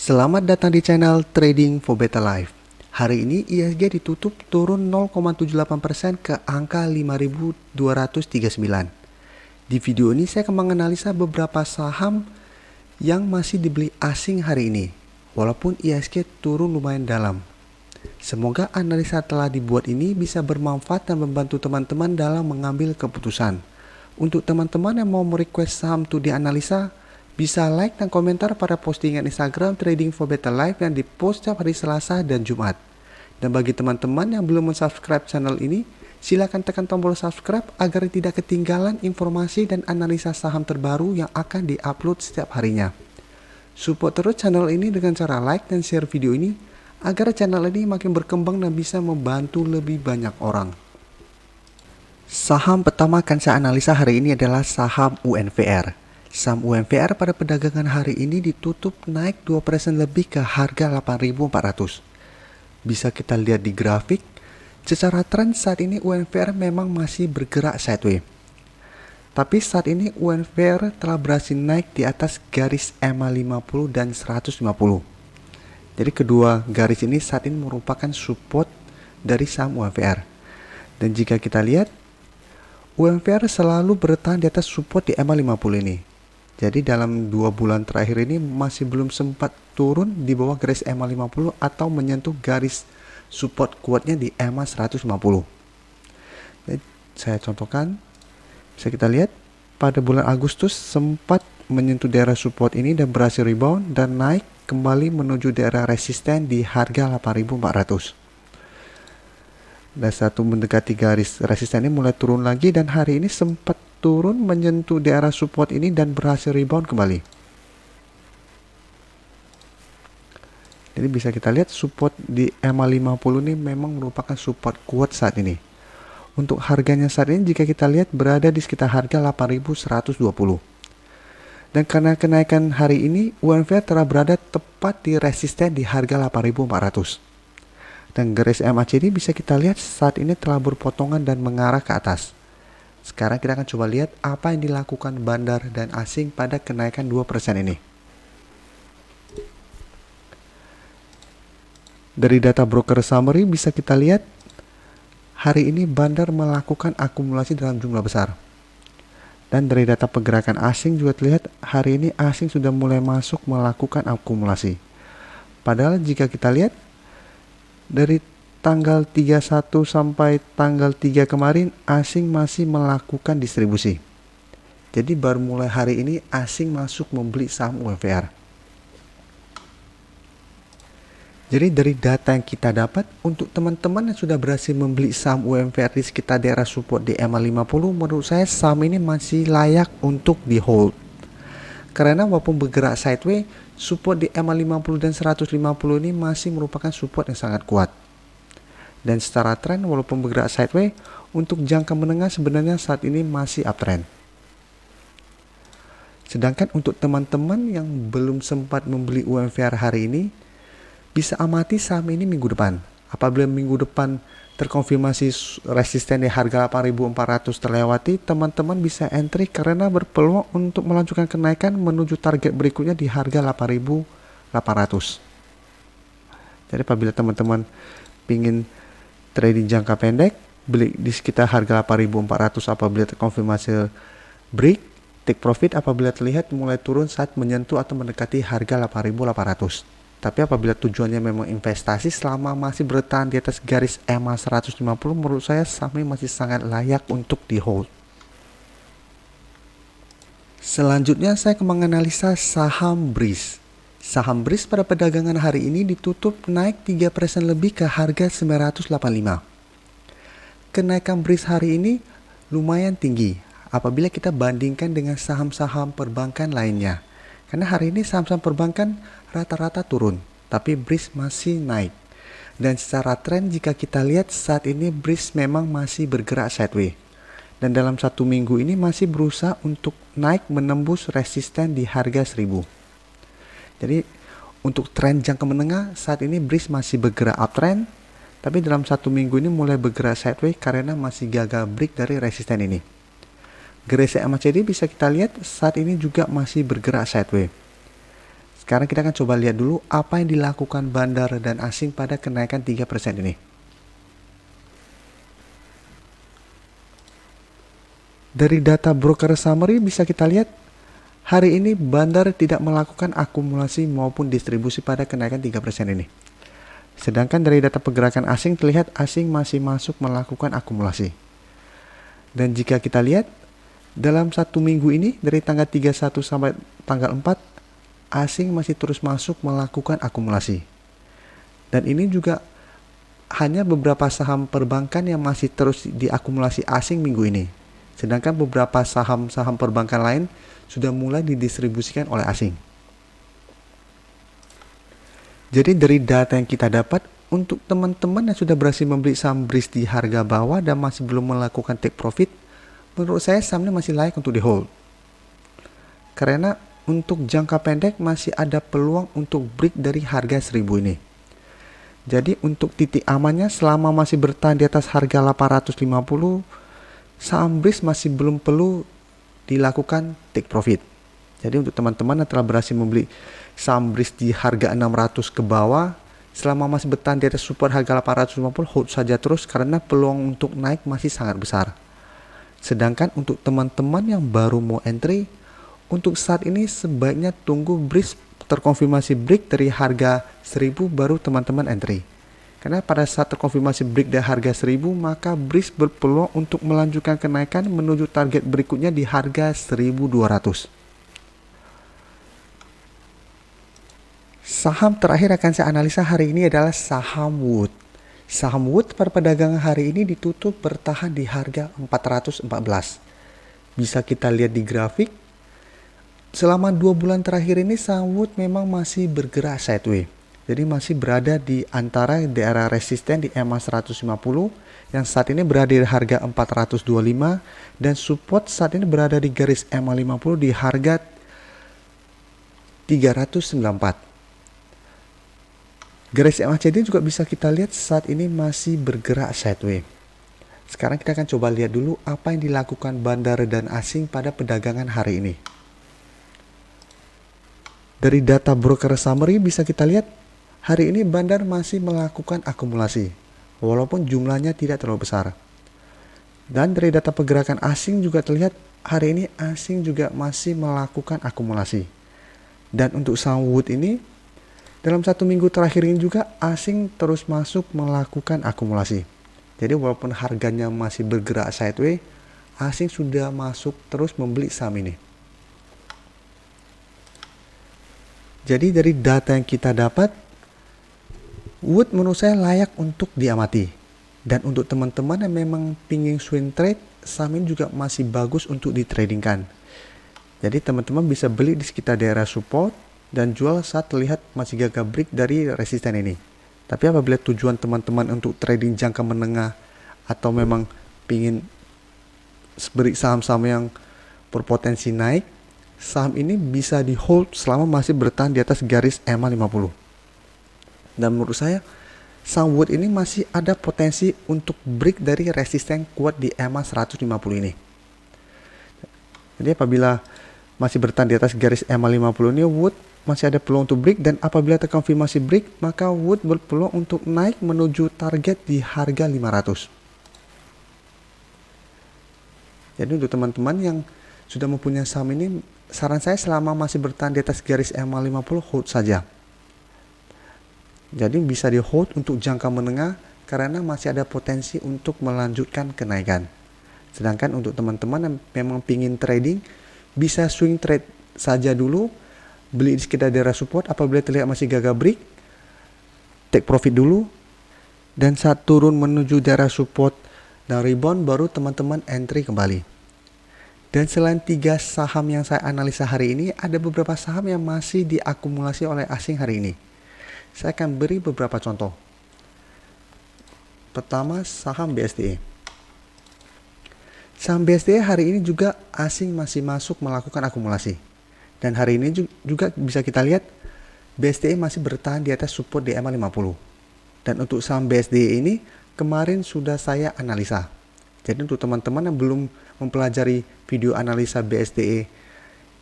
Selamat datang di channel Trading for Better Life. Hari ini IHSG ditutup turun 0,78% ke angka 5.239. Di video ini saya akan menganalisa beberapa saham yang masih dibeli asing hari ini, walaupun IHSG turun lumayan dalam. Semoga analisa telah dibuat ini bisa bermanfaat dan membantu teman-teman dalam mengambil keputusan. Untuk teman-teman yang mau merequest saham untuk dianalisa, bisa like dan komentar pada postingan Instagram Trading for Better Life yang dipost setiap hari Selasa dan Jumat. Dan bagi teman-teman yang belum subscribe channel ini, silakan tekan tombol subscribe agar tidak ketinggalan informasi dan analisa saham terbaru yang akan diupload setiap harinya. Support terus channel ini dengan cara like dan share video ini agar channel ini makin berkembang dan bisa membantu lebih banyak orang. Saham pertama akan saya analisa hari ini adalah saham UNVR. Saham UNVR pada perdagangan hari ini ditutup naik 2% lebih ke harga 8.400. Bisa kita lihat di grafik, secara tren saat ini UNVR memang masih bergerak sideways. Tapi saat ini UNVR telah berhasil naik di atas garis EMA 50 dan 150. Jadi kedua garis ini saat ini merupakan support dari saham UNVR. Dan jika kita lihat, UNVR selalu bertahan di atas support di EMA 50 ini. Jadi dalam 2 bulan terakhir ini masih belum sempat turun di bawah garis EMA 50 atau menyentuh garis support kuatnya di EMA 150. Jadi, saya contohkan, bisa kita lihat pada bulan Agustus sempat menyentuh daerah support ini dan berhasil rebound dan naik kembali menuju daerah resisten di harga 8.400. Dan satu mendekati garis resisten ini mulai turun lagi dan hari ini sempat turun menyentuh daerah support ini dan berhasil rebound kembali. Jadi bisa kita lihat support di EMA 50 ini memang merupakan support kuat saat ini. Untuk harganya saat ini jika kita lihat berada di sekitar harga 8.120. Dan karena kenaikan hari ini UNVR telah berada tepat di resisten di harga 8.400. Dan garis MACD bisa kita lihat saat ini telah berpotongan dan mengarah ke atas. Sekarang kita akan coba lihat apa yang dilakukan bandar dan asing pada kenaikan 2% ini. Dari data broker summary bisa kita lihat hari ini bandar melakukan akumulasi dalam jumlah besar. Dan dari data pergerakan asing juga terlihat hari ini asing sudah mulai masuk melakukan akumulasi. Padahal jika kita lihat dari tanggal 31 sampai tanggal 3 kemarin asing masih melakukan distribusi. Jadi baru mulai hari ini asing masuk membeli saham UNVR. Jadi dari data yang kita dapat, untuk teman-teman yang sudah berhasil membeli saham UNVR di sekitar daerah support di EMA 50, menurut saya saham ini masih layak untuk di hold. Karena walaupun bergerak sideways, support di EMA 50 dan 150 ini masih merupakan support yang sangat kuat. Dan secara tren walaupun bergerak sideways, untuk jangka menengah sebenarnya saat ini masih uptrend. Sedangkan untuk teman-teman yang belum sempat membeli UNVR hari ini, bisa amati saham ini minggu depan. Apabila minggu depan terkonfirmasi resisten di harga 8.400 terlewati, teman-teman bisa entry karena berpeluang untuk melanjutkan kenaikan menuju target berikutnya di harga 8.800. Jadi apabila teman-teman ingin trading jangka pendek, beli di sekitar harga 8.400 apabila terkonfirmasi break, take profit apabila terlihat mulai turun saat menyentuh atau mendekati harga 8.800. Tapi apabila tujuannya memang investasi selama masih bertahan di atas garis EMA 150, menurut saya saham ini masih sangat layak untuk di hold. Selanjutnya saya akan menganalisa saham BRIS. Saham BRIS pada perdagangan hari ini ditutup naik 3% lebih ke harga 985. Kenaikan BRIS hari ini lumayan tinggi apabila kita bandingkan dengan saham-saham perbankan lainnya. Karena hari ini saham-saham perbankan rata-rata turun, tapi BRIS masih naik. Dan secara tren jika kita lihat saat ini BRIS memang masih bergerak sideways. Dan dalam 1 minggu ini masih berusaha untuk naik menembus resisten di harga 1000. Jadi untuk tren jangka menengah saat ini BRIS masih bergerak uptrend, tapi dalam 1 minggu ini mulai bergerak sideways karena masih gagal break dari resisten ini. Garis MACD bisa kita lihat saat ini juga masih bergerak sideways. Sekarang kita akan coba lihat dulu apa yang dilakukan bandar dan asing pada kenaikan 3% ini. Dari data broker summary bisa kita lihat hari ini bandar tidak melakukan akumulasi maupun distribusi pada kenaikan 3% ini. Sedangkan dari data pergerakan asing terlihat asing masih masuk melakukan akumulasi. Dan jika kita lihat dalam satu minggu ini dari tanggal 31 sampai tanggal 4, asing masih terus masuk melakukan akumulasi. Dan ini juga hanya beberapa saham perbankan yang masih terus diakumulasi asing minggu ini. Sedangkan beberapa saham-saham perbankan lain sudah mulai didistribusikan oleh asing. Jadi dari data yang kita dapat, untuk teman-teman yang sudah berhasil membeli saham BRIS di harga bawah dan masih belum melakukan take profit, menurut saya sahamnya masih layak untuk di hold. Karena untuk jangka pendek masih ada peluang untuk break dari harga 1000 ini. Jadi untuk titik amannya selama masih bertahan di atas harga 850, saham BRIS masih belum perlu dilakukan take profit. Jadi untuk teman-teman yang telah berhasil membeli saham BRIS di harga 600 ke bawah, selama masih bertahan di atas support harga 850, hold saja terus karena peluang untuk naik masih sangat besar. Sedangkan untuk teman-teman yang baru mau entry, untuk saat ini sebaiknya tunggu BRIS terkonfirmasi break dari harga 1000 baru teman-teman entry. Karena pada saat terkonfirmasi break dari harga 1000, maka BRIS berpeluang untuk melanjutkan kenaikan menuju target berikutnya di harga 1200. Saham terakhir akan saya analisa hari ini adalah saham Wood. Saham Wood pada perdagangan hari ini ditutup bertahan di harga 414. Bisa kita lihat di grafik, selama 2 bulan terakhir ini saham Wood memang masih bergerak sideways. Jadi masih berada di antara daerah resisten di EMA 150 yang saat ini berada di harga 425 dan support saat ini berada di garis EMA 50 di harga 394. Garis MACD juga bisa kita lihat saat ini masih bergerak sideways. Sekarang kita akan coba lihat dulu apa yang dilakukan bandar dan asing pada perdagangan hari ini. Dari data broker summary bisa kita lihat hari ini bandar masih melakukan akumulasi, walaupun jumlahnya tidak terlalu besar. Dan dari data pergerakan asing juga terlihat hari ini asing juga masih melakukan akumulasi. Dan untuk saham Wood ini, dalam satu minggu terakhir ini juga asing terus masuk melakukan akumulasi. Jadi walaupun harganya masih bergerak sideways, asing sudah masuk terus membeli saham ini. Jadi dari data yang kita dapat, Wood menurut saya layak untuk diamati. Dan untuk teman-teman yang memang pingin swing trade, saham ini juga masih bagus untuk ditradingkan. Jadi teman-teman bisa beli di sekitar daerah support dan jual saat terlihat masih gagal break dari resisten ini. Tapi apabila tujuan teman-teman untuk trading jangka menengah atau memang pingin beri saham-saham yang berpotensi naik, saham ini bisa di hold selama masih bertahan di atas garis EMA 50. Dan menurut saya, saham Wood ini masih ada potensi untuk break dari resisten kuat di EMA 150 ini. Jadi apabila masih bertahan di atas garis EMA 50 ini, Wood masih ada peluang untuk break, dan apabila terkonfirmasi break, maka Wood berpeluang untuk naik menuju target di harga 500. Jadi untuk teman-teman yang sudah mempunyai saham ini, saran saya selama masih bertahan di atas garis EMA 50, hold saja. Jadi bisa di hold untuk jangka menengah karena masih ada potensi untuk melanjutkan kenaikan. Sedangkan untuk teman-teman yang memang pingin trading, bisa swing trade saja dulu, beli di sekitar daerah support, apabila terlihat masih gagal break, take profit dulu, dan saat turun menuju daerah support dan rebound baru teman-teman entry kembali. Dan selain 3 saham yang saya analisa hari ini, ada beberapa saham yang masih diakumulasi oleh asing hari ini. Saya akan beri beberapa contoh. Pertama, saham BSDE. Saham BSDE hari ini juga asing masih masuk melakukan akumulasi. Dan hari ini juga bisa kita lihat BSDE masih bertahan di atas support di EMA 50. Dan untuk saham BSDE ini kemarin sudah saya analisa. Jadi untuk teman-teman yang belum mempelajari video analisa BSDE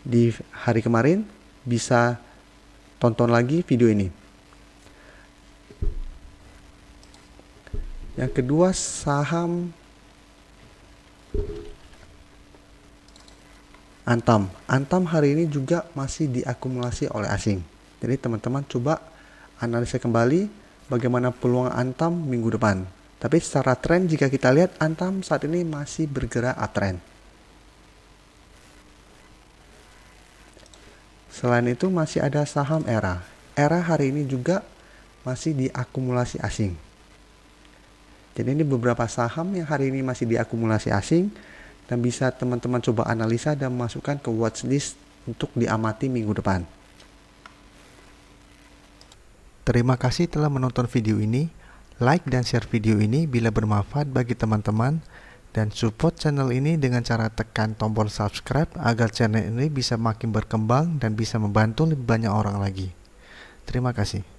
di hari kemarin, bisa tonton lagi video ini. Yang kedua, saham Antam. Antam hari ini juga masih diakumulasi oleh asing. Jadi teman-teman coba analisa kembali bagaimana peluang Antam minggu depan. Tapi secara tren jika kita lihat Antam saat ini masih bergerak uptrend. Selain itu masih ada saham Era. Era hari ini juga masih diakumulasi asing. Jadi ini beberapa saham yang hari ini masih diakumulasi asing dan bisa teman-teman coba analisa dan masukkan ke watchlist untuk diamati minggu depan. Terima kasih telah menonton video ini. Like dan share video ini bila bermanfaat bagi teman-teman, dan support channel ini dengan cara tekan tombol subscribe agar channel ini bisa makin berkembang dan bisa membantu lebih banyak orang lagi. Terima kasih.